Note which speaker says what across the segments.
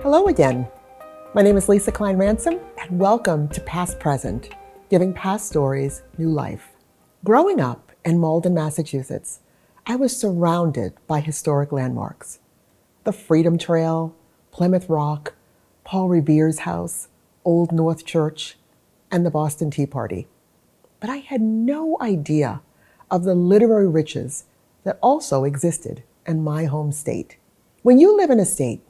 Speaker 1: Hello again. My name is Lesa Cline Ransome, and welcome to Past Present, giving past stories new life. Growing up in Malden, Massachusetts, I was surrounded by historic landmarks. The Freedom Trail, Plymouth Rock, Paul Revere's house, Old North Church, and the Boston Tea Party. But I had no idea of the literary riches that also existed in my home state. When you live in a state,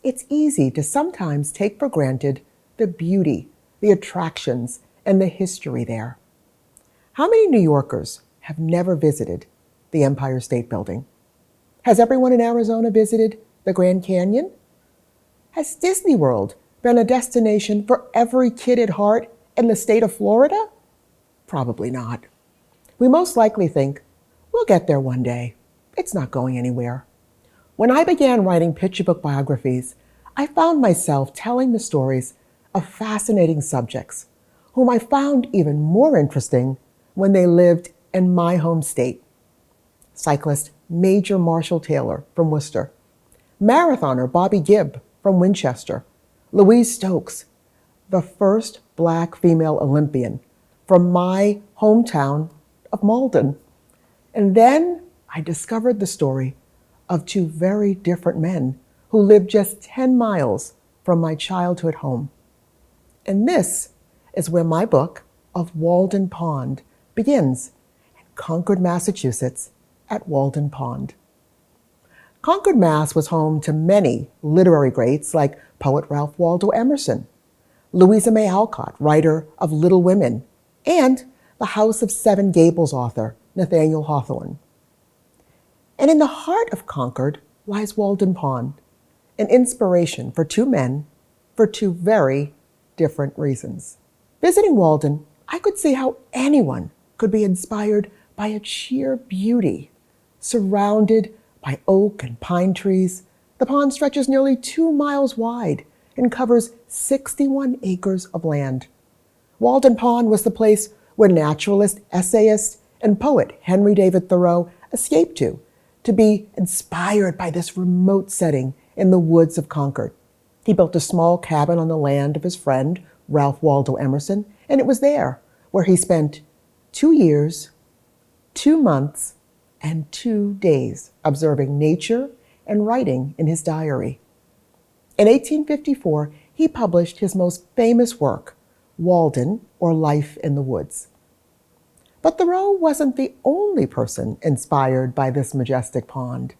Speaker 1: it's easy to sometimes take for granted the beauty, the attractions, and the history there. How many New Yorkers have never visited the Empire State Building? Has everyone in Arizona visited the Grand Canyon? Has Disney World been a destination for every kid at heart in the state of Florida? Probably not. We most likely think, we'll get there one day. It's not going anywhere. When I began writing picture book biographies, I found myself telling the stories of fascinating subjects, whom I found even more interesting when they lived in my home state. Cyclist Major Marshall Taylor from Worcester, marathoner Bobby Gibb from Winchester, Louise Stokes, the first Black female Olympian from my hometown of Malden. And then I discovered the story of two very different men who lived just 10 miles from my childhood home. And this is where my book of Walden Pond begins, in Concord, Massachusetts, at Walden Pond. Concord, Mass. Was home to many literary greats like poet Ralph Waldo Emerson, Louisa May Alcott, writer of Little Women, and the House of Seven Gables author Nathaniel Hawthorne. And in the heart of Concord lies Walden Pond, an inspiration for two men for two very different reasons. Visiting Walden, I could see how anyone could be inspired by its sheer beauty. Surrounded by oak and pine trees, the pond stretches nearly 2 miles wide and covers 61 acres of land. Walden Pond was the place where naturalist, essayist, and poet Henry David Thoreau escaped to be inspired by this remote setting in the woods of Concord. He built a small cabin on the land of his friend, Ralph Waldo Emerson, and it was there where he spent 2 years, 2 months, and 2 days observing nature and writing in his diary. In 1854, he published his most famous work, Walden, or Life in the Woods. But Thoreau wasn't the only person inspired by this majestic pond.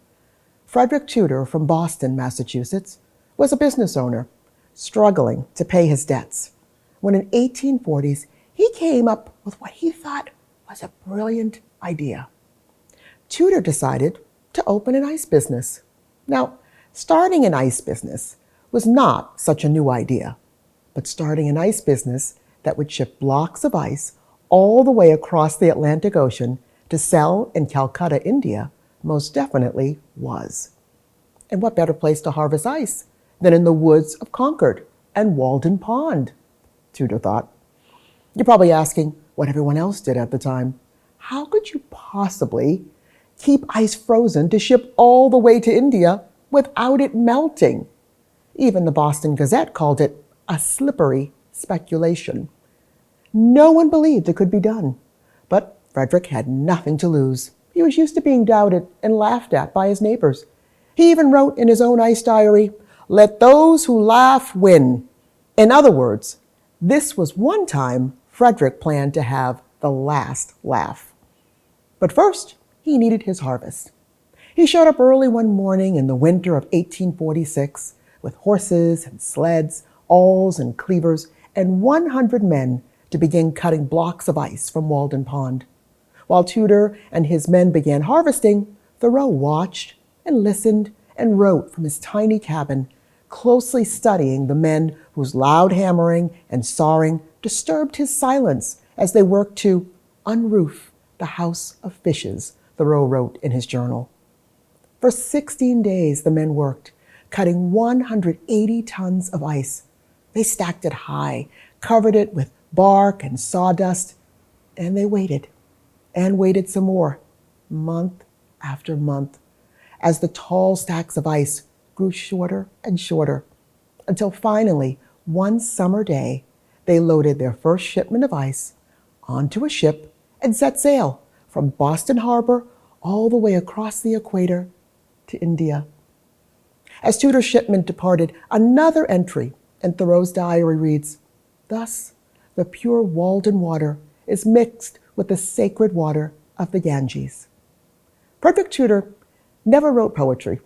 Speaker 1: Frederic Tudor from Boston, Massachusetts, was a business owner struggling to pay his debts when in 1840s he came up with what he thought was a brilliant idea. Tudor decided to open an ice business. Now, starting an ice business was not such a new idea, but starting an ice business that would ship blocks of ice all the way across the Atlantic Ocean to sell in Calcutta, India, most definitely was. And what better place to harvest ice than in the woods of Concord and Walden Pond, Tudor thought. You're probably asking what everyone else did at the time. How could you possibly keep ice frozen to ship all the way to India without it melting? Even the Boston Gazette called it a slippery speculation. No one believed it could be done, but Frederic had nothing to lose. He was used to being doubted and laughed at by his neighbors. He even wrote in his own ice diary, "Let those who laugh win." In other words, this was one time Frederic planned to have the last laugh. But first, he needed his harvest. He showed up early one morning in the winter of 1846 with horses and sleds, awls and cleavers, and 100 men to begin cutting blocks of ice from Walden Pond. While Tudor and his men began harvesting, Thoreau watched and listened and wrote from his tiny cabin, closely studying the men whose loud hammering and sawing disturbed his silence as they worked to unroof the house of fishes, Thoreau wrote in his journal. For 16 days the men worked, cutting 180 tons of ice. They stacked it high, covered it with bark and sawdust, and they waited and waited some more, month after month, as the tall stacks of ice grew shorter and shorter, until finally, one summer day, they loaded their first shipment of ice onto a ship and set sail from Boston Harbor all the way across the equator to India. As Tudor's shipment departed, another entry in Thoreau's diary reads, "Thus, the pure Walden water is mixed with the sacred water of the Ganges." Frederic Tudor never wrote poetry,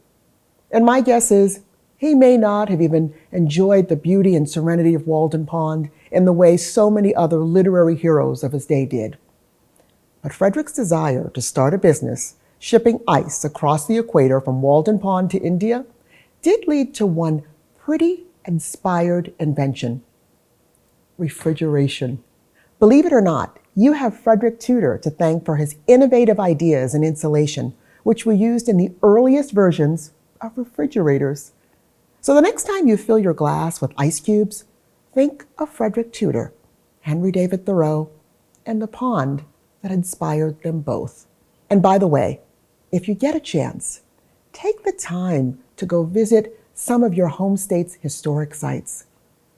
Speaker 1: and my guess is he may not have even enjoyed the beauty and serenity of Walden Pond in the way so many other literary heroes of his day did. But Frederick's desire to start a business shipping ice across the equator from Walden Pond to India did lead to one pretty inspired invention: refrigeration. Believe it or not, you have Frederic Tudor to thank for his innovative ideas in insulation, which were used in the earliest versions of refrigerators. So the next time you fill your glass with ice cubes, think of Frederic Tudor, Henry David Thoreau, and the pond that inspired them both. And by the way, if you get a chance, take the time to go visit some of your home state's historic sites.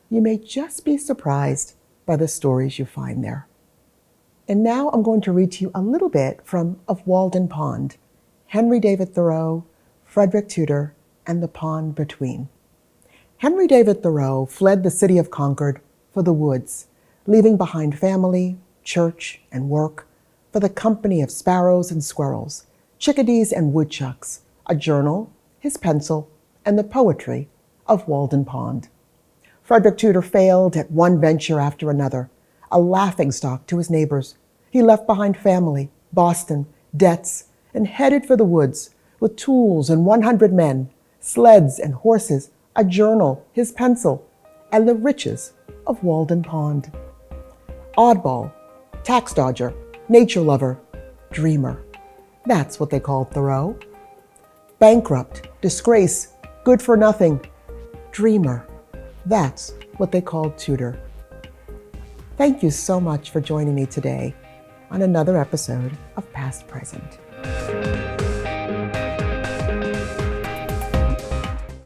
Speaker 1: You may just be surprised by the stories you find there. And now I'm going to read to you a little bit from Of Walden Pond, Henry David Thoreau, Frederic Tudor, and the Pond Between. Henry David Thoreau fled the city of Concord for the woods, leaving behind family, church, and work for the company of sparrows and squirrels, chickadees and woodchucks, a journal, his pencil, and the poetry of Walden Pond. Frederic Tudor failed at one venture after another, a laughingstock to his neighbors. He left behind family, Boston, debts, and headed for the woods with tools and 100 men, sleds and horses, a journal, his pencil, and the riches of Walden Pond. Oddball, tax dodger, nature lover, dreamer. That's what they called Thoreau. Bankrupt, disgrace, good for nothing, dreamer. That's what they called Tudor. Thank you so much for joining me today on another episode of Past Present.